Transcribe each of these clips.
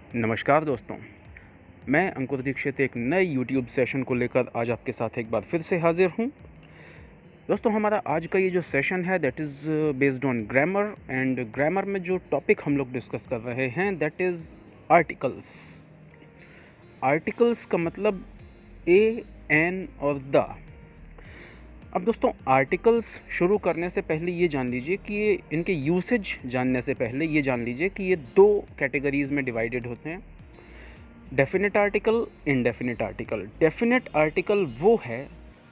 नमस्कार दोस्तों, मैं अंकुर दीक्षित एक नए यूट्यूब सेशन को लेकर आज आपके साथ एक बार फिर से हाज़िर हूँ। दोस्तों, हमारा आज का ये जो सेशन है that is based on grammar, and grammar में जो टॉपिक हम लोग डिस्कस कर रहे हैं दैट इज़ आर्टिकल्स। आर्टिकल्स का मतलब ए, एन और द। अब दोस्तों, आर्टिकल्स शुरू करने से पहले ये जान लीजिए कि ये इनके यूसेज जानने से पहले ये जान लीजिए कि ये दो कैटेगरीज़ में डिवाइडेड होते हैं, definite article, indefinite article. Definite article वो है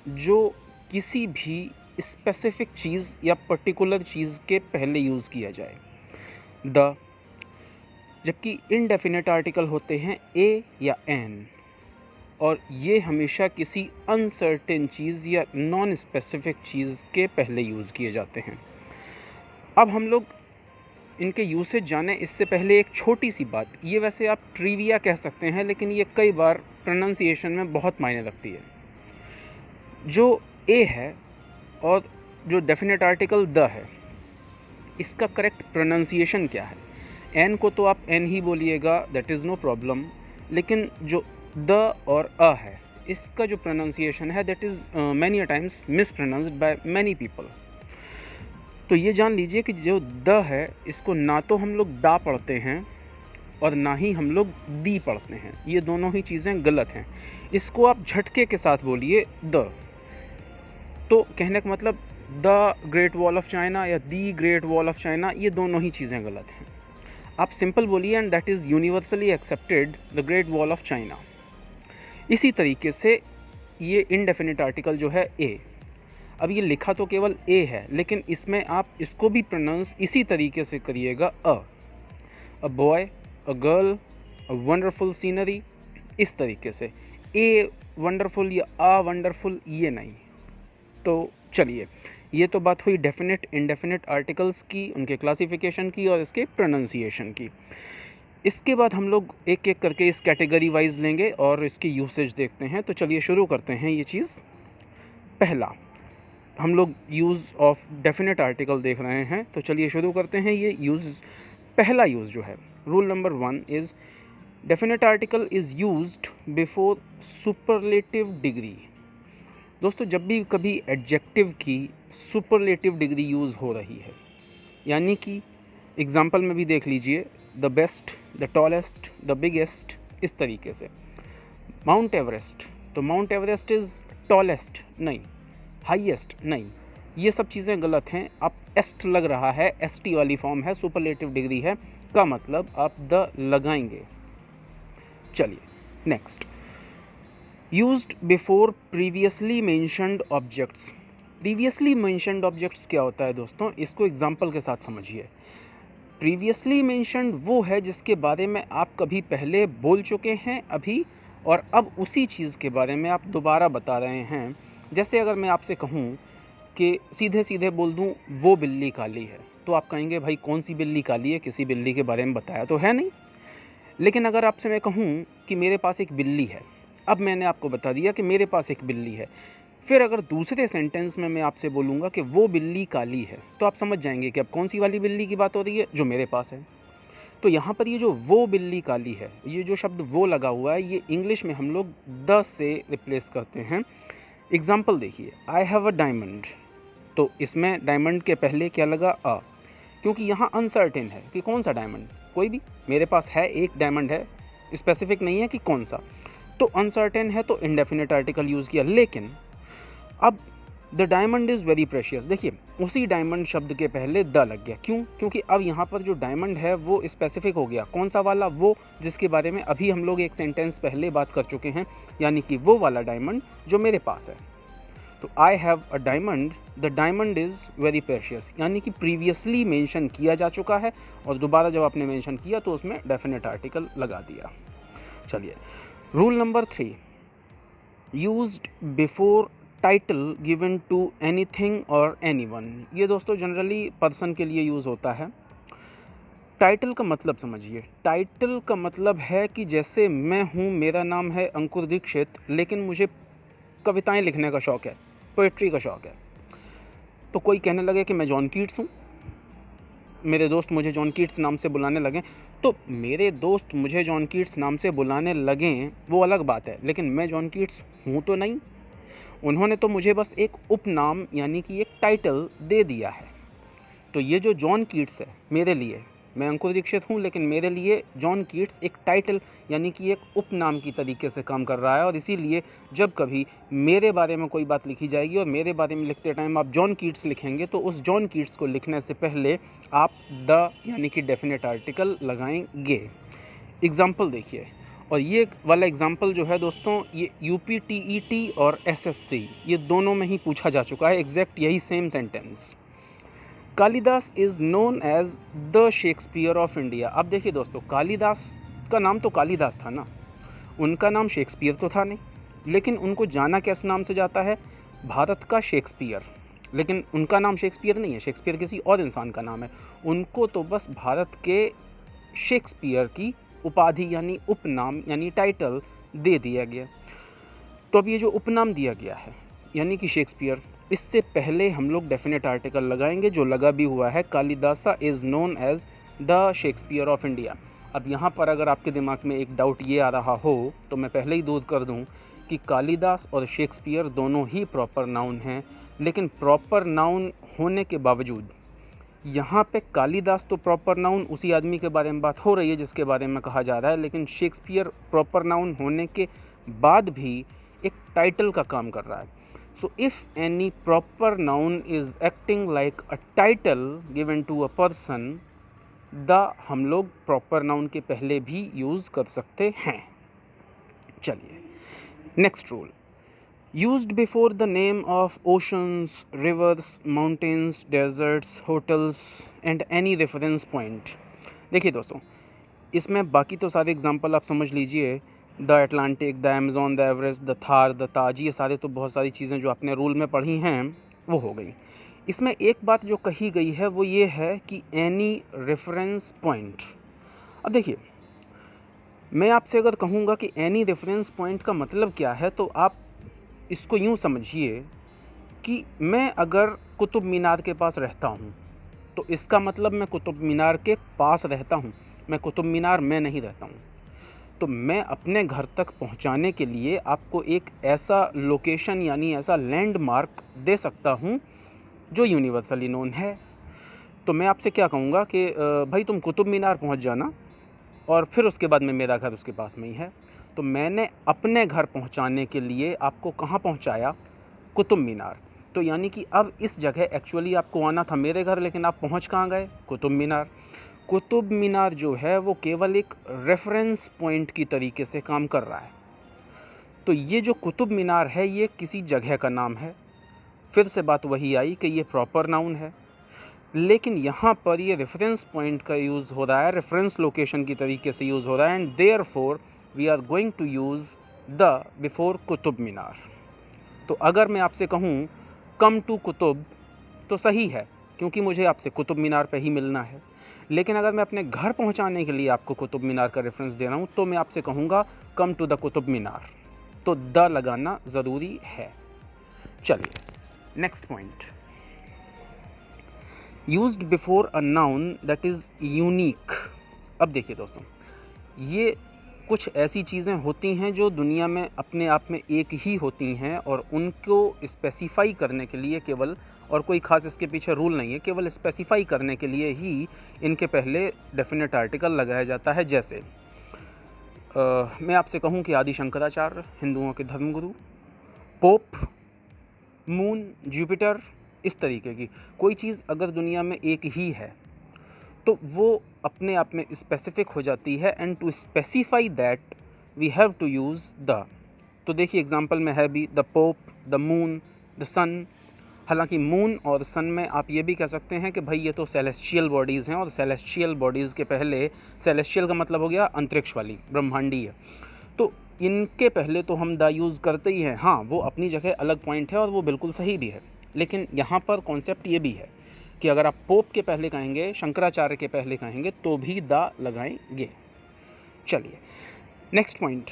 जो किसी भी स्पेसिफिक चीज़ या पर्टिकुलर चीज़ के पहले यूज़ किया जाए, द। जबकि इनडेफिनेट आर्टिकल होते हैं ए या एन, और ये हमेशा किसी अनसर्टेन चीज़ या नॉन स्पेसिफिक चीज़ के पहले यूज़ किए जाते हैं। अब हम लोग इनके यूसेज जाने इससे पहले एक छोटी सी बात, ये वैसे आप ट्रिविया कह सकते हैं, लेकिन ये कई बार प्रोनाउंसिएशन में बहुत मायने रखती है। जो ए है और जो डेफिनेट आर्टिकल द है, इसका करेक्ट प्रोनाउंसिएशन क्या है? एन को तो आप एन ही बोलिएगा, दैट इज़ नो प्रॉब्लम, लेकिन जो द और अ है, इसका जो प्रोनाउंसिएशन है that is many a times mispronounced by many people. तो ये जान लीजिए कि जो द है, इसको ना तो हम लोग दा पढ़ते हैं और ना ही हम लोग दी पढ़ते हैं। ये दोनों ही चीज़ें गलत हैं। इसको आप झटके के साथ बोलिए द। तो कहने का मतलब the Great Wall of China या the Great Wall of China, ये दोनों ही चीज़ें गलत हैं। आप सिंपल बोलिए and that is universally accepted, the Great Wall of China. इसी तरीके से ये इनडेफिनिट आर्टिकल जो है ए, अब ये लिखा तो केवल ए है, लेकिन इसमें आप इसको भी प्रोनाउंस इसी तरीके से करिएगा, a boy, a girl, a wonderful scenery, इस तरीके से। ए वंडरफुल या आ वंडरफुल ये नहीं। तो चलिए, ये तो बात हुई डेफिनेट इनडेफिनेट आर्टिकल्स की, उनके क्लासिफिकेशन की और इसके प्रोनाउंसिएशन की। इसके बाद हम लोग एक एक करके इस कैटेगरी वाइज लेंगे और इसकी यूसेज देखते हैं। तो चलिए शुरू करते हैं ये चीज़। पहला, हम लोग यूज़ ऑफ डेफिनेट आर्टिकल देख रहे हैं, तो चलिए शुरू करते हैं। ये यूज़, पहला यूज़ जो है, rule number 1 is definite article is used before superlative degree. दोस्तों, जब भी कभी एडजेक्टिव की सुपरलेटिव डिग्री यूज़ हो रही है, यानी कि एग्जाम्पल में भी देख लीजिए, the best, the tallest, the biggest, इस तरीके से। माउंट एवरेस्ट, तो माउंट एवरेस्ट इज़ टॉलेस्ट नहीं, हाईएस्ट नहीं, ये सब चीज़ें गलत हैं। आप एस्ट लग रहा है, एसटी वाली फॉर्म है, सुपरलेटिव डिग्री है, का मतलब आप द लगाएंगे। चलिए next, used before previously mentioned objects. Previously mentioned objects क्या होता है दोस्तों? इसको एग्जाम्पल के साथ समझिए। प्रीवियसली मेंशन्ड वो है जिसके बारे में आप कभी पहले बोल चुके हैं अभी, और अब उसी चीज़ के बारे में आप दोबारा बता रहे हैं। जैसे अगर मैं आपसे कहूँ कि सीधे सीधे बोल दूँ वो बिल्ली काली है, तो आप कहेंगे भाई कौन सी बिल्ली काली है, किसी बिल्ली के बारे में बताया तो है नहीं। लेकिन अगर आपसे मैं कहूँ कि मेरे पास एक बिल्ली है, अब मैंने आपको बता दिया कि मेरे पास एक बिल्ली है। फिर अगर दूसरे सेंटेंस में मैं आपसे बोलूँगा कि वो बिल्ली काली है, तो आप समझ जाएंगे कि अब कौन सी वाली बिल्ली की बात हो रही है, जो मेरे पास है। तो यहाँ पर ये जो वो बिल्ली काली है, ये जो शब्द वो लगा हुआ है, ये इंग्लिश में हम लोग द से रिप्लेस करते हैं। एग्जाम्पल देखिए, आई हैव अ डायमंड, तो इसमें डायमंड के पहले क्या लगा? अ, क्योंकि यहाँ अनसर्टेन है कि कौन सा डायमंड, कोई भी, मेरे पास है एक डायमंड है, स्पेसिफिक नहीं है कि कौन सा, तो अनसर्टेन है, तो इनडेफिनेट आर्टिकल यूज़ किया। लेकिन अब the diamond is very precious, देखिए उसी डायमंड शब्द के पहले द लग गया। क्यों? क्योंकि अब यहाँ पर जो डायमंड है वो स्पेसिफिक हो गया। कौन सा वाला? वो जिसके बारे में अभी हम लोग एक सेंटेंस पहले बात कर चुके हैं, यानी कि वो वाला डायमंड जो मेरे पास है। तो आई have a diamond, the diamond is very precious, यानी कि प्रीवियसली मेंशन किया जा चुका है, और दोबारा जब आपने मेंशन किया तो उसमें डेफिनेट आर्टिकल लगा दिया। चलिए, rule number 3, used before title given to anything और एनीवन। ये दोस्तों जनरली पर्सन के लिए यूज़ होता है। टाइटल का मतलब समझिए। टाइटल का मतलब है कि जैसे मैं हूँ, मेरा नाम है अंकुर दीक्षित, लेकिन मुझे कविताएं लिखने का शौक़ है, पोएट्री का शौक़ है, तो कोई कहने लगे कि मैं जॉन कीट्स हूँ, मेरे दोस्त मुझे जॉन कीट्स नाम से बुलाने लगें, तो मेरे दोस्त मुझे जॉन कीट्स नाम से बुलाने लगें वो अलग बात है, लेकिन मैं जॉन कीट्स हूँ तो नहीं। उन्होंने तो मुझे बस एक उपनाम यानी कि एक टाइटल दे दिया है। तो ये जो जॉन कीट्स है मेरे लिए, मैं अंकुर दीक्षित हूँ, लेकिन मेरे लिए जॉन कीट्स एक टाइटल यानी कि एक उपनाम की तरीके से काम कर रहा है। और इसीलिए जब कभी मेरे बारे में कोई बात लिखी जाएगी और मेरे बारे में लिखते टाइम आप जॉन कीट्स लिखेंगे, तो उस जॉन कीट्स को लिखने से पहले आप द यानी कि डेफिनेट आर्टिकल लगाएंगे। एग्ज़ाम्पल देखिए, और ये वाला एग्ज़ाम्पल जो है दोस्तों, ये UPTET और SSC ये दोनों में ही पूछा जा चुका है, एग्जैक्ट यही same sentence. Kalidas is known as the Shakespeare of India. अब देखिए दोस्तों, कालिदास का नाम तो कालिदास था ना, उनका नाम शेक्सपियर तो था नहीं, लेकिन उनको जाना किस नाम से जाता है? भारत का शेक्सपियर। लेकिन उनका नाम शेक्सपियर नहीं है, शेक्सपियर किसी और इंसान का नाम है। उनको तो बस भारत के शेक्सपियर की उपाधि यानी उपनाम यानी टाइटल दे दिया गया। तो अब ये जो उपनाम दिया गया है यानी कि शेक्सपियर, इससे पहले हम लोग डेफिनेट आर्टिकल लगाएंगे, जो लगा भी हुआ है, Kalidasa is known as the Shakespeare of India. अब यहाँ पर अगर आपके दिमाग में एक डाउट ये आ रहा हो तो मैं पहले ही दूर कर दूँ कि कालिदास और शेक्सपियर दोनों ही प्रॉपर नाउन हैं, लेकिन प्रॉपर नाउन होने के बावजूद यहाँ पे कालिदास तो प्रॉपर नाउन, उसी आदमी के बारे में बात हो रही है जिसके बारे में कहा जा रहा है, लेकिन शेक्सपियर प्रॉपर नाउन होने के बाद भी एक टाइटल का काम कर रहा है। So if any proper noun is acting like a title given to a person, the हम लोग प्रॉपर नाउन के पहले भी यूज़ कर सकते हैं। चलिए, next rule, used before the name of oceans, rivers, mountains, deserts, hotels and any reference point। देखिए दोस्तों, इसमें बाकी तो सारे एग्जांपल आप समझ लीजिए, the Atlantic, the Amazon, the Everest, the Thar, the Taj, ये सारे तो बहुत सारी चीज़ें जो आपने रूल में पढ़ी हैं वो हो गई। इसमें एक बात जो कही गई है वो ये है कि एनी रेफरेंस पॉइंट। अब देखिए, मैं आपसे अगर कहूँगा कि एनी रेफरेंस पॉइंट का मतलब क्या है, तो आप इसको यूँ समझिए कि मैं अगर कुतुब मीनार के पास रहता हूँ तो इसका मतलब मैं कुतुब मीनार के पास रहता हूँ, मैं कुतुब मीनार में नहीं रहता हूँ। तो मैं अपने घर तक पहुँचाने के लिए आपको एक ऐसा लोकेशन यानी ऐसा लैंडमार्क दे सकता हूँ जो यूनिवर्सली नोन है। तो मैं आपसे क्या कहूँगा कि भाई तुम कुतुब मीनार पहुँच जाना, और फिर उसके बाद में मेरा घर उसके पास में ही है। तो मैंने अपने घर पहुंचाने के लिए आपको कहाँ पहुंचाया? कुतुब मीनार। तो यानी कि अब इस जगह एक्चुअली आपको आना था मेरे घर, लेकिन आप पहुंच कहाँ गए? कुतुब मीनार। कुतुब मीनार जो है वो केवल एक रेफरेंस पॉइंट की तरीके से काम कर रहा है। तो ये जो कुतुब मीनार है ये किसी जगह का नाम है। फिर से बात वही आई कि ये प्रॉपर नाउन है, लेकिन यहाँ पर ये रेफरेंस पॉइंट का यूज़ हो रहा है, रेफरेंस लोकेशन की तरीके से यूज़ हो रहा है, and therefore we are going to use the before Qutub Minar. तो अगर मैं आपसे कहूँ कम टू कुतुब तो सही है, क्योंकि मुझे आपसे कुतुब मीनार पे ही मिलना है। लेकिन अगर मैं अपने घर पहुँचाने के लिए आपको कुतुब मीनार का रेफरेंस दे रहा हूँ तो मैं आपसे कहूँगा come to the Qutub Minar, तो द लगाना ज़रूरी है। चलिए, next point, used before a noun that is unique. अब देखिए दोस्तों, ये कुछ ऐसी चीज़ें होती हैं जो दुनिया में अपने आप में एक ही होती हैं, और उनको स्पेसिफाई करने के लिए केवल, और कोई ख़ास इसके पीछे रूल नहीं है, केवल स्पेसिफाई करने के लिए ही इनके पहले डेफिनेट आर्टिकल लगाया जाता है। जैसे मैं आपसे कहूँ कि आदि शंकराचार्य, हिंदुओं के धर्मगुरु, पोप, मून, जुपिटर, इस तरीके की कोई चीज़ अगर दुनिया में एक ही है तो वो अपने आप में स्पेसिफिक हो जाती है, and to specify that we have to use the. तो देखिए एग्जांपल में है भी the pope, the moon, the sun. हालांकि मून और सन में आप ये भी कह सकते हैं कि भाई ये तो सेलेस्टियल बॉडीज़ हैं, और सेलेस्टियल बॉडीज़ के पहले, सेलेस्टियल का मतलब हो गया अंतरिक्ष वाली, ब्रह्मांडीय, तो इनके पहले तो हम द यूज़ करते ही हैं। हाँ, वो अपनी जगह अलग पॉइंट है और वो बिल्कुल सही भी है, लेकिन यहाँ पर कॉन्सेप्ट ये भी है कि अगर आप पोप के पहले कहेंगे, शंकराचार्य के पहले कहेंगे, तो भी द लगाएंगे। चलिए, next point,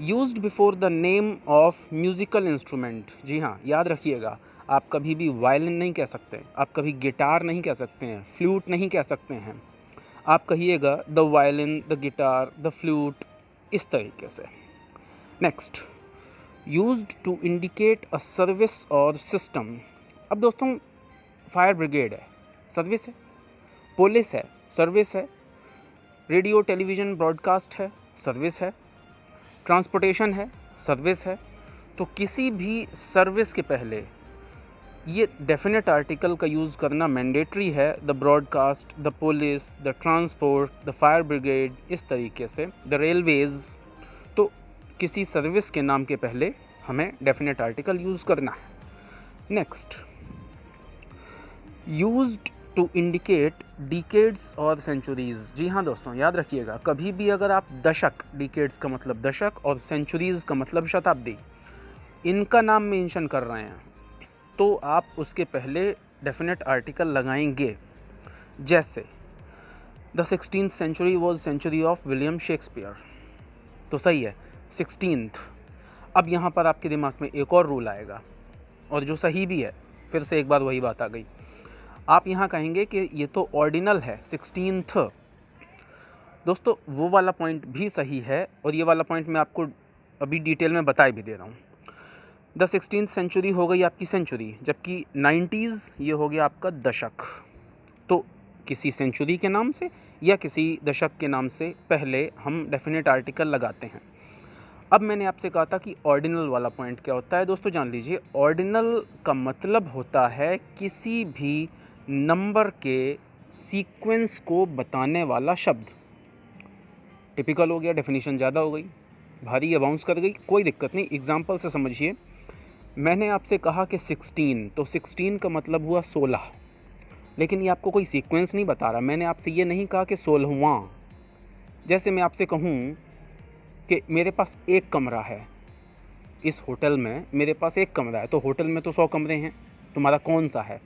used before the name of musical instrument. जी हाँ, याद रखिएगा, आप कभी भी वायलिन नहीं कह सकते, आप कभी गिटार नहीं कह सकते हैं, फ्लूट नहीं कह सकते हैं। आप कहिएगा the violin, the guitar, the flute, इस तरीके से। Next, used to indicate a service और सिस्टम। अब दोस्तों फायर ब्रिगेड है, सर्विस है, पुलिस है, सर्विस है, रेडियो टेलीविज़न ब्रॉडकास्ट है, सर्विस है, ट्रांसपोर्टेशन है, सर्विस है। तो किसी भी सर्विस के पहले ये डेफिनेट आर्टिकल का यूज़ करना मैंडेटरी है। The broadcast, the police, the transport, the fire brigade, इस तरीके से, द रेलवेज़। तो किसी सर्विस के नाम के पहले हमें डेफिनेट आर्टिकल यूज़ करना है। Next, used to indicate decades और सेंचुरीज़। जी हाँ दोस्तों, याद रखिएगा, कभी भी अगर आप दशक, डिकेड्स का मतलब दशक और सेंचुरीज़ का मतलब शताब्दी, इनका नाम मेंशन कर रहे हैं तो आप उसके पहले डेफिनेट आर्टिकल लगाएंगे। जैसे the 16th century was century of William Shakespeare, तो सही है 16th। अब यहाँ पर आपके दिमाग में एक और रूल आएगा और जो सही भी है, फिर से एक बार वही बात आ गई। आप यहाँ कहेंगे कि ये तो ऑर्डिनल है 16th। दोस्तों वो वाला पॉइंट भी सही है और ये वाला पॉइंट मैं आपको अभी डिटेल में बता भी दे रहा हूँ। द 16th सेंचुरी हो गई आपकी सेंचुरी, जबकि 90s ये हो गया आपका दशक। तो किसी सेंचुरी के नाम से या किसी दशक के नाम से पहले हम डेफिनेट आर्टिकल लगाते हैं। अब मैंने आपसे कहा था कि ऑर्डिनल वाला पॉइंट क्या होता है। दोस्तों जान लीजिए, ऑर्डिनल का मतलब होता है किसी भी नंबर के सीक्वेंस को बताने वाला शब्द। टिपिकल हो गया, डेफिनेशन ज़्यादा हो गई, भारी या बाउंस कर गई, कोई दिक्कत नहीं। एग्जांपल से समझिए, मैंने आपसे कहा कि 16, तो 16 का मतलब हुआ 16, लेकिन ये आपको कोई सीक्वेंस नहीं बता रहा। मैंने आपसे ये नहीं कहा कि 16वां। जैसे मैं आपसे कहूँ कि मेरे पास एक कमरा है, इस होटल में मेरे पास एक कमरा है, तो होटल में तो 100 कमरे हैं, तुम्हारा कौन सा है?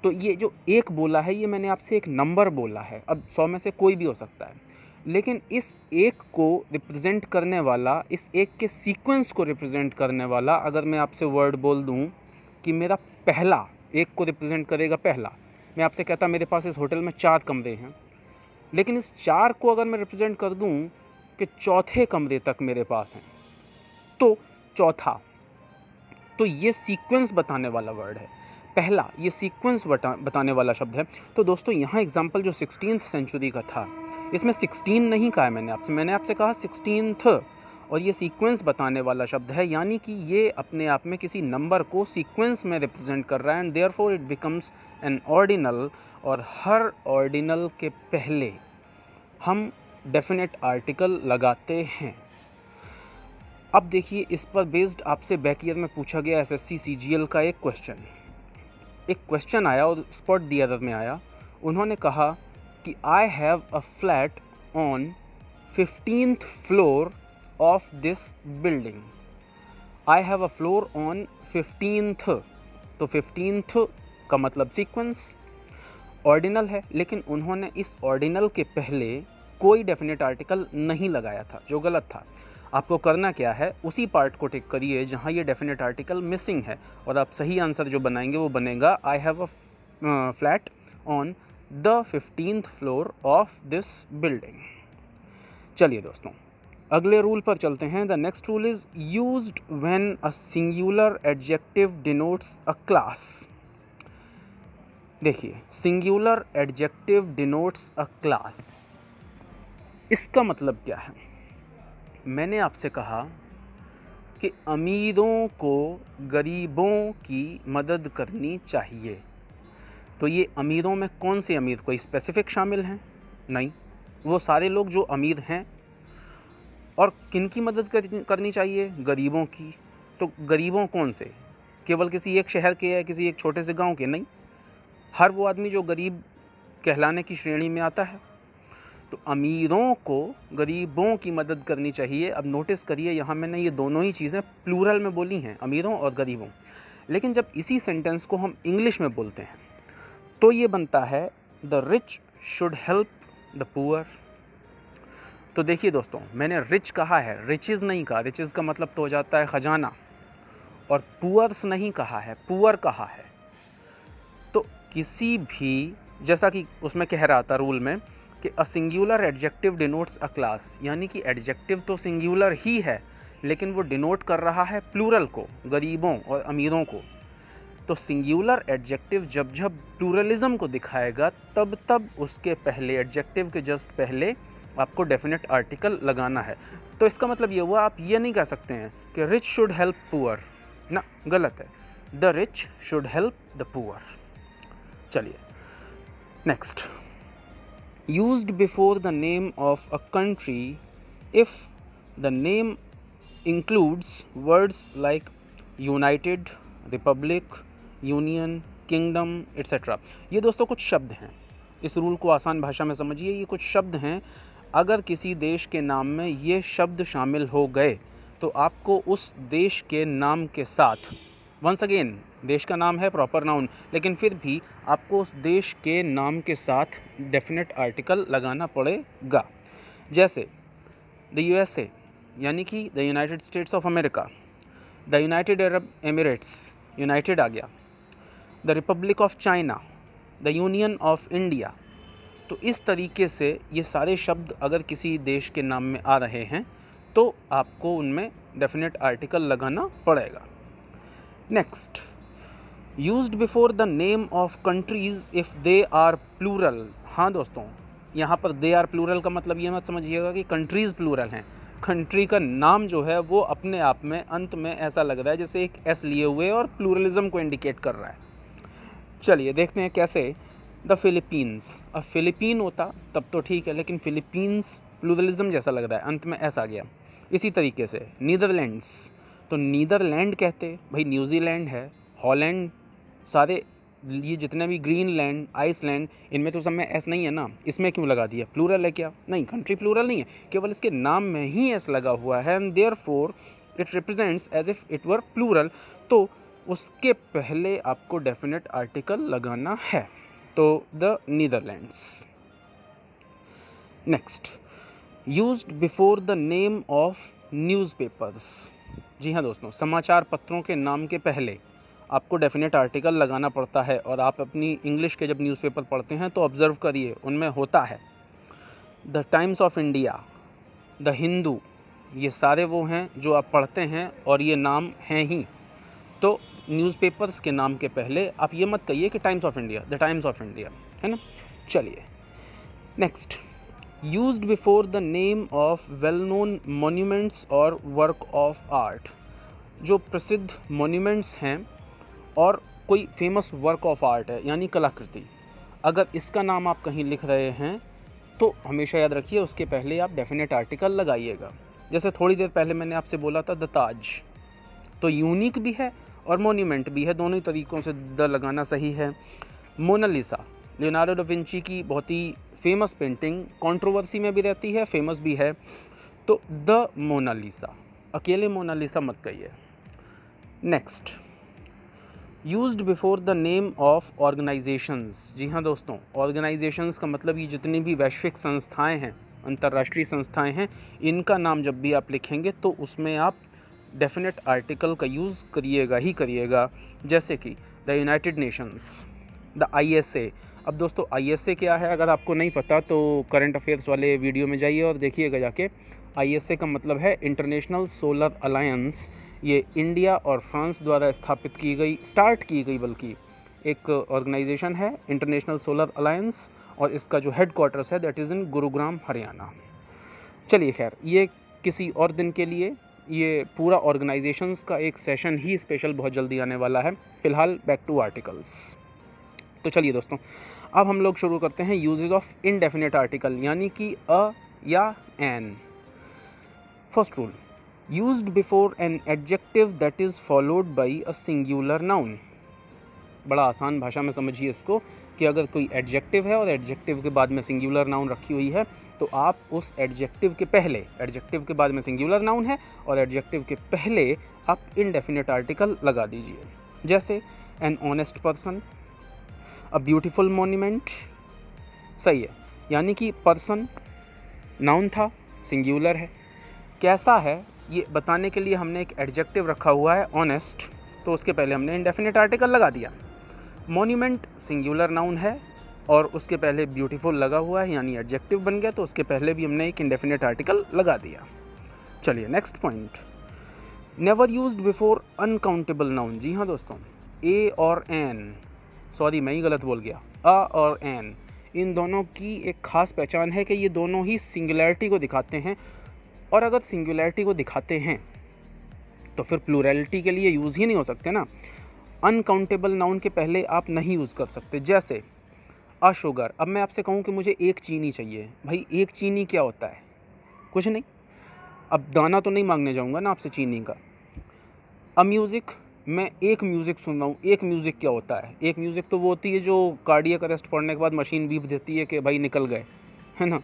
तो ये जो एक बोला है, ये मैंने आपसे एक नंबर बोला है। अब 100 में से कोई भी हो सकता है, लेकिन इस एक को रिप्रेजेंट करने वाला, इस एक के सीक्वेंस को रिप्रेजेंट करने वाला, अगर मैं आपसे वर्ड बोल दूं कि मेरा पहला, एक को रिप्रेजेंट करेगा पहला। मैं आपसे कहता मेरे पास इस होटल में 4 कमरे हैं, लेकिन इस 4 को अगर मैं रिप्रेजेंट कर दूं कि चौथे कमरे तक मेरे पास हैं, तो चौथा, तो ये सीक्वेंस बताने वाला वर्ड है। पहला, ये सीक्वेंस बताने वाला शब्द है। तो दोस्तों यहाँ एग्जांपल जो 16th सेंचुरी का था, इसमें 16 नहीं कहा है मैंने आपसे कहा 16th, और ये सीक्वेंस बताने वाला शब्द है, यानी कि ये अपने आप में किसी नंबर को सीक्वेंस में रिप्रेजेंट कर रहा है, and therefore it becomes N ordinal. और हर ऑर्डिनल के पहले हम डेफिनेट आर्टिकल लगाते हैं। अब देखिए, इस पर बेस्ड आपसे बैक ईयर में पूछा गया SSC CGL का एक क्वेश्चन आया और स्पॉट द अदर में आया। उन्होंने कहा कि आई have a flat on 15th floor of this building. I have a floor on 15th, तो 15th का मतलब सीक्वेंस, ऑर्डिनल है, लेकिन उन्होंने इस ऑर्डिनल के पहले कोई डेफिनेट आर्टिकल नहीं लगाया था, जो गलत था। आपको करना क्या है, उसी पार्ट को टिक करिए जहाँ ये डेफिनेट आर्टिकल मिसिंग है, और आप सही आंसर जो बनाएंगे वो बनेगा I have a flat on the 15th floor of this building. चलिए दोस्तों, अगले रूल पर चलते हैं। The next rule is used when a singular adjective denotes a class. देखिए, singular adjective denotes a class, इसका मतलब क्या है? मैंने आपसे कहा कि अमीरों को गरीबों की मदद करनी चाहिए। तो ये अमीरों में कौन से अमीर, कोई स्पेसिफिक शामिल हैं? नहीं, वो सारे लोग जो अमीर हैं। और किन की मदद करनी चाहिए? गरीबों की। तो गरीबों कौन से? केवल किसी एक शहर के या किसी एक छोटे से गांव के? नहीं, हर वो आदमी जो गरीब कहलाने की श्रेणी में आता है। तो अमीरों को गरीबों की मदद करनी चाहिए। अब नोटिस करिए, यहाँ मैंने ये दोनों ही चीज़ें प्लूरल में बोली हैं, अमीरों और गरीबों। लेकिन जब इसी सेंटेंस को हम इंग्लिश में बोलते हैं तो ये बनता है the rich should help the poor. तो देखिए दोस्तों, मैंने रिच कहा है, रिचेज़ नहीं कहा। रिचेज़ का मतलब तो हो जाता है खजाना, और पुअर्स नहीं कहा है, पुअर कहा है। तो किसी भी, जैसा कि उसमें कह रहा था रूल में कि अ singular adjective denotes a class, यानी कि एडजेक्टिव तो सिंगुलर ही है लेकिन वो डिनोट कर रहा है प्लूरल को, गरीबों और अमीरों को। तो सिंगुलर एडजेक्टिव जब जब प्लूरलिज्म को दिखाएगा तब तब उसके पहले, एडजेक्टिव के जस्ट पहले आपको डेफिनेट आर्टिकल लगाना है। तो इसका मतलब ये हुआ, आप ये नहीं कह सकते हैं कि रिच शुड हेल्प पुअर, ना, गलत है। The rich should help the poor. चलिए next, used before the name of a country if the name includes words like united, republic, union, kingdom etcetera. ये दोस्तों कुछ शब्द हैं, इस रूल को आसान भाषा में समझिए। ये कुछ शब्द हैं, अगर किसी देश के नाम में ये शब्द शामिल हो गए तो आपको उस देश के नाम के साथ, वंस अगेन देश का नाम है प्रॉपर नाउन, लेकिन फिर भी आपको उस देश के नाम के साथ डेफिनेट आर्टिकल लगाना पड़ेगा। जैसे द यूएसए यानी कि the united states of America, the united Arab emirates, united आ गया, the republic of China, the union of India. तो इस तरीके से ये सारे शब्द अगर किसी देश के नाम में आ रहे हैं तो आपको उनमें डेफिनेट आर्टिकल लगाना पड़ेगा। Next, used before the name of countries if they are plural. हाँ दोस्तों, यहाँ पर दे आर प्लूरल का मतलब ये मत समझिएगा कि कंट्रीज़ प्लूरल हैं। कंट्री का नाम जो है वो अपने आप में अंत में ऐसा लग रहा है जैसे एक एस लिए हुए और प्लूरलिज्म को इंडिकेट कर रहा है। चलिए देखते हैं कैसे। द फिलीपींस, अब फिलीपीन होता तब तो ठीक है, लेकिन फिलीपींस प्लूरलिज्म जैसा लग रहा है, अंत में ऐसा आ गया। इसी तरीके से नीदरलैंड्स, तो नीदरलैंड कहते भाई, न्यूजीलैंड है, हॉलैंड, सारे ये जितने भी ग्रीनलैंड, आइसलैंड, इनमें तो सब में एस नहीं है ना, इसमें क्यों लगा दिया? प्लूरल है क्या? नहीं, कंट्री प्लूरल नहीं है, केवल इसके नाम में ही एस लगा हुआ है and therefore it represents as if it were plural. तो उसके पहले आपको डेफिनेट आर्टिकल लगाना है, तो the Netherlands. Next, used before the name of newspapers. जी हाँ दोस्तों, समाचार पत्रों के नाम के पहले आपको डेफिनेट आर्टिकल लगाना पड़ता है। और आप अपनी इंग्लिश के जब न्यूज़पेपर पढ़ते हैं तो ऑब्ज़र्व करिए, उनमें होता है the times of India, the Hindu, ये सारे वो हैं जो आप पढ़ते हैं और ये नाम हैं ही। तो न्यूज़पेपर्स के नाम के पहले आप ये मत कहिए कि times of India, the times of India, है ना। चलिए next, used before the name of well known monuments और वर्क ऑफ आर्ट। जो प्रसिद्ध मॉन्यूमेंट्स हैं और कोई फेमस वर्क ऑफ आर्ट है यानी कलाकृति, अगर इसका नाम आप कहीं लिख रहे हैं तो हमेशा याद रखिए उसके पहले आप डेफिनेट आर्टिकल लगाइएगा। जैसे थोड़ी देर पहले मैंने आपसे बोला था द ताज, तो यूनिक भी है और मॉन्यूमेंट भी है, दोनों ही तरीक़ों से द लगाना सही है। मोनालिसा, लियोनार्डो डा विंची की बहुत ही फेमस पेंटिंग, कंट्रोवर्सी में भी रहती है, फेमस भी है, तो द मोनालिसा, अकेले मोनालिसा मत कहिए। Next, used before the name of organisations. जी हाँ दोस्तों, ऑर्गेनाइजेशंस का मतलब ये जितनी भी वैश्विक संस्थाएं हैं, अंतर्राष्ट्रीय संस्थाएं हैं, इनका नाम जब भी आप लिखेंगे तो उसमें आप डेफिनेट आर्टिकल का यूज़ करिएगा ही करिएगा। जैसे कि the United Nations, the ISA। अब दोस्तों ISA क्या है, अगर आपको नहीं पता तो करंट अफेयर्स वाले वीडियो में जाइए और देखिएगा जाके। ISA का मतलब है इंटरनेशनल सोलर अलायंस। ये इंडिया और फ्रांस द्वारा स्टार्ट की गई बल्कि एक ऑर्गेनाइजेशन है, इंटरनेशनल सोलर अलायंस, और इसका जो हेड क्वार्टर्स है that is in Gurugram, Haryana. चलिए खैर, ये किसी और दिन के लिए, ये पूरा ऑर्गेनाइजेशंस का एक सेशन ही स्पेशल बहुत जल्दी आने वाला है। फ़िलहाल बैक टू आर्टिकल्स। तो चलिए दोस्तों, अब हम लोग शुरू करते हैं यूजेज ऑफ इनडेफिनेट आर्टिकल, यानी कि अ या an. First rule, used before an adjective that is followed by a singular noun. बड़ा आसान भाषा में समझिए इसको कि अगर कोई एडजेक्टिव है और एडजेक्टिव के बाद में सिंगुलर नाउन रखी हुई है तो आप उस एडजेक्टिव के पहले, एडजेक्टिव के बाद में सिंगुलर नाउन है और एडजेक्टिव के पहले आप इनडेफिनेट आर्टिकल लगा दीजिए। जैसे an honest person, a beautiful monument, सही है, यानी कि पर्सन नाउन था, सिंगुलर है, कैसा है ये बताने के लिए हमने एक एडजेक्टिव रखा हुआ है ऑनेस्ट, तो उसके पहले हमने इंडेफिनिट आर्टिकल लगा दिया। मॉन्यूमेंट सिंगुलर नाउन है और उसके पहले ब्यूटीफुल लगा हुआ है यानी एडजेक्टिव बन गया, तो उसके पहले भी हमने एक इंडेफिनिट आर्टिकल लगा दिया। चलिए next point, never used before uncountable noun. जी हाँ दोस्तों, ए और एन, सॉरी मैं ही गलत बोल गया, अ और एन, इन दोनों की एक ख़ास पहचान है कि ये दोनों ही सिंगुलैरिटी को दिखाते हैं, और अगर सिंगुलैरिटी को दिखाते हैं तो फिर प्लूरैलिटी के लिए यूज़ ही नहीं हो सकते ना। अनकाउंटेबल नाउन के पहले आप नहीं यूज़ कर सकते। जैसे अ शुगर, अब मैं आपसे कहूँ कि मुझे एक चीनी चाहिए, भाई एक चीनी क्या होता है? कुछ नहीं। अब दाना तो नहीं मांगने जाऊँगा ना आपसे चीनी का। अ म्यूज़िक, मैं एक म्यूज़िक सुन रहा हूँ, एक म्यूज़िक क्या होता है? एक म्यूज़िक तो वो होती है जो कार्डियक अरेस्ट पड़ने के बाद मशीन बीप देती है कि भाई निकल गए, है ना।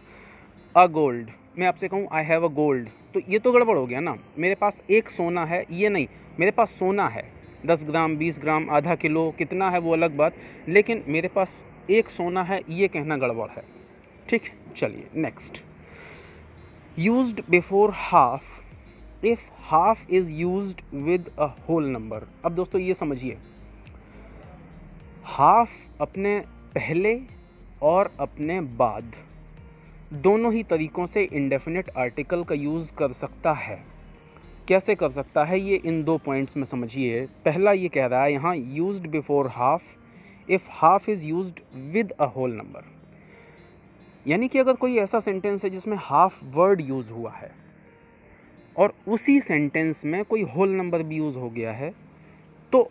अ गोल्ड, मैं आपसे कहूँ आई हैव अ गोल्ड, तो ये तो गड़बड़ हो गया ना। मेरे पास एक सोना है, ये नहीं, मेरे पास सोना है 10 ग्राम 20 ग्राम आधा किलो, कितना है वो अलग बात, लेकिन मेरे पास एक सोना है, ये कहना गड़बड़ है। ठीक, चलिए next, used before half if half is used with a whole number. अब दोस्तों ये समझिए, हाफ अपने पहले और अपने बाद दोनों ही तरीक़ों से इंडेफिनिट आर्टिकल का यूज़ कर सकता है। कैसे कर सकता है ये इन दो पॉइंट्स में समझिए। पहला ये कह रहा है यहाँ used before half if half is used with a whole number, यानी कि अगर कोई ऐसा सेंटेंस है जिसमें हाफ वर्ड यूज़ हुआ है और उसी सेंटेंस में कोई होल नंबर भी यूज़ हो गया है, तो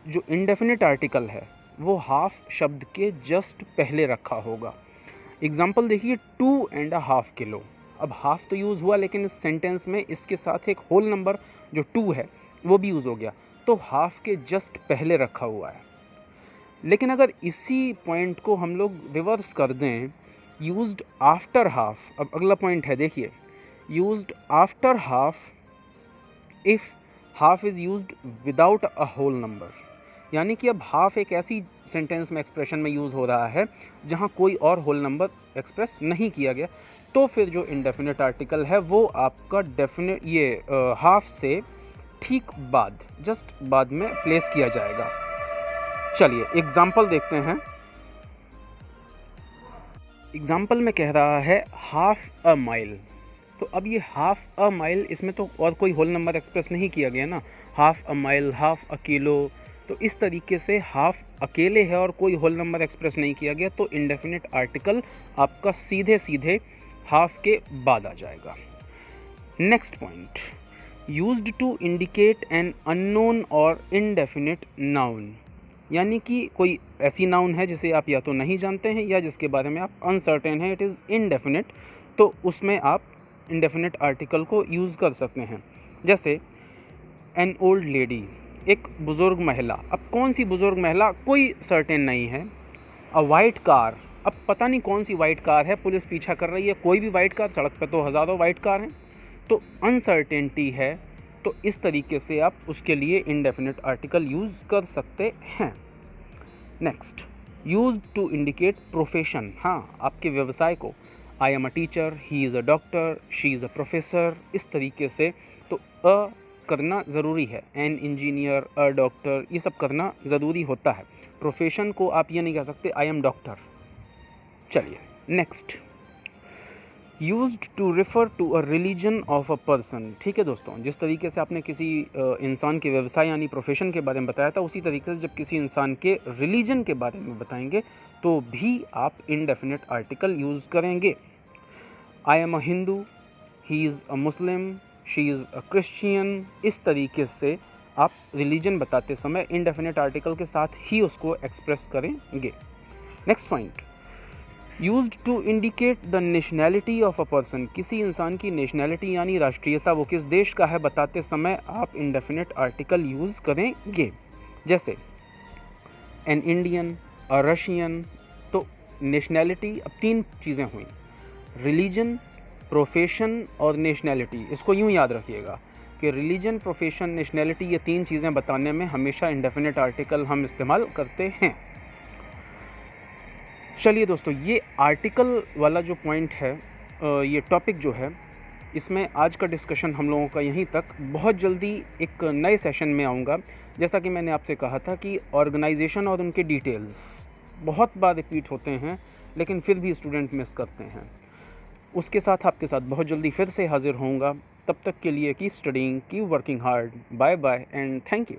जो इंडेफिनिट आर्टिकल है वो हाफ शब्द के जस्ट पहले रखा होगा। एग्जाम्पल देखिए, 2.5 किलो, अब हाफ तो यूज़ हुआ लेकिन इस सेंटेंस में इसके साथ एक होल नंबर जो 2 है वो भी यूज़ हो गया, तो हाफ के जस्ट पहले रखा हुआ है। लेकिन अगर इसी पॉइंट को हम लोग रिवर्स कर दें, यूज्ड आफ्टर हाफ, अब अगला पॉइंट है देखिए, used after half if half is used without a whole number, यानी कि अब हाफ एक ऐसी सेंटेंस में एक्सप्रेशन में यूज़ हो रहा है जहाँ कोई और होल नंबर एक्सप्रेस नहीं किया गया, तो फिर जो इंडेफिनिट आर्टिकल है वो आपका डेफिनेट ये हाफ से ठीक बाद, जस्ट बाद में प्लेस किया जाएगा। चलिए एग्जाम्पल देखते हैं। एग्जाम्पल में कह रहा है हाफ अ माइल, तो अब ये हाफ अ माइल, इसमें तो और कोई होल नंबर एक्सप्रेस नहीं किया गया ना। Half a mile, half a kilo, तो इस तरीके से हाफ अकेले है और कोई होल नंबर एक्सप्रेस नहीं किया गया, तो इंडेफिनिट आर्टिकल आपका सीधे सीधे हाफ के बाद आ जाएगा। Next point, used to indicate an unknown और इनडेफिनिट नाउन, यानी कि कोई ऐसी नाउन है जिसे आप या तो नहीं जानते हैं या जिसके बारे में आप अनसर्टेन हैं, इट इज़ इनडेफिनिट, तो उसमें आप इंडेफिनिट आर्टिकल को यूज़ कर सकते हैं। जैसे एन ओल्ड लेडी, एक बुज़ुर्ग महिला, अब कौन सी बुज़ुर्ग महिला कोई सर्टेन नहीं है। अ वाइट कार, अब पता नहीं कौन सी वाइट कार है, पुलिस पीछा कर रही है, कोई भी वाइट कार, सड़क पे तो हज़ारों वाइट कार हैं, तो अनसर्टेनिटी है, तो इस तरीके से आप उसके लिए इंडेफिनिट आर्टिकल यूज़ कर सकते हैं। Next, used to indicate profession, हाँ आपके व्यवसाय को, I am a teacher, he is a doctor, she is a professor, इस तरीके से तो अ करना ज़रूरी है, एन इंजीनियर, अ डॉक्टर, ये सब करना ज़रूरी होता है। प्रोफेशन को आप ये नहीं कह सकते आई एम डॉक्टर। चलिए next, used to refer to a religion of a person, ठीक है दोस्तों, जिस तरीके से आपने किसी इंसान के व्यवसाय यानी प्रोफेशन के बारे में बताया था, उसी तरीके से जब किसी इंसान के रिलीजन के बारे में बताएंगे तो भी आप इनडेफिनिट आर्टिकल यूज़ करेंगे। आई am a Hindu, he is a Muslim, she is a Christian, इस तरीके से आप रिलीजन बताते समय इनडेफिनिट आर्टिकल के साथ ही उसको एक्सप्रेस करेंगे। Next point, used to indicate the nationality of a person, किसी इंसान की नेशनैलिटी यानी राष्ट्रीयता, वो किस देश का है बताते समय आप इंडेफिनिट आर्टिकल यूज़ करेंगे। जैसे एन इंडियन, अ रशियन, तो नेशनैलिटी, अब 3 चीज़ें हुई, रिलीजन, प्रोफेशन और नेशनैलिटी। इसको यूँ याद रखिएगा कि रिलीजन, प्रोफेशन, नेशनैलिटी, ये 3 चीज़ें बताने में हमेशा इंडेफिनिट आर्टिकल हम इस्तेमाल करते हैं। चलिए दोस्तों, ये आर्टिकल वाला जो पॉइंट है, ये टॉपिक जो है इसमें आज का डिस्कशन हम लोगों का यहीं तक। बहुत जल्दी एक नए सेशन में आऊँगा। जैसा कि मैंने आपसे कहा था कि ऑर्गेनाइजेशन और उनके डिटेल्स बहुत बार रिपीट होते हैं, लेकिन फिर भी स्टूडेंट मिस करते हैं। उसके साथ आपके साथ बहुत जल्दी फिर से हाज़िर होऊंगा। तब तक के लिए keep studying, keep working hard. Bye bye and thank you.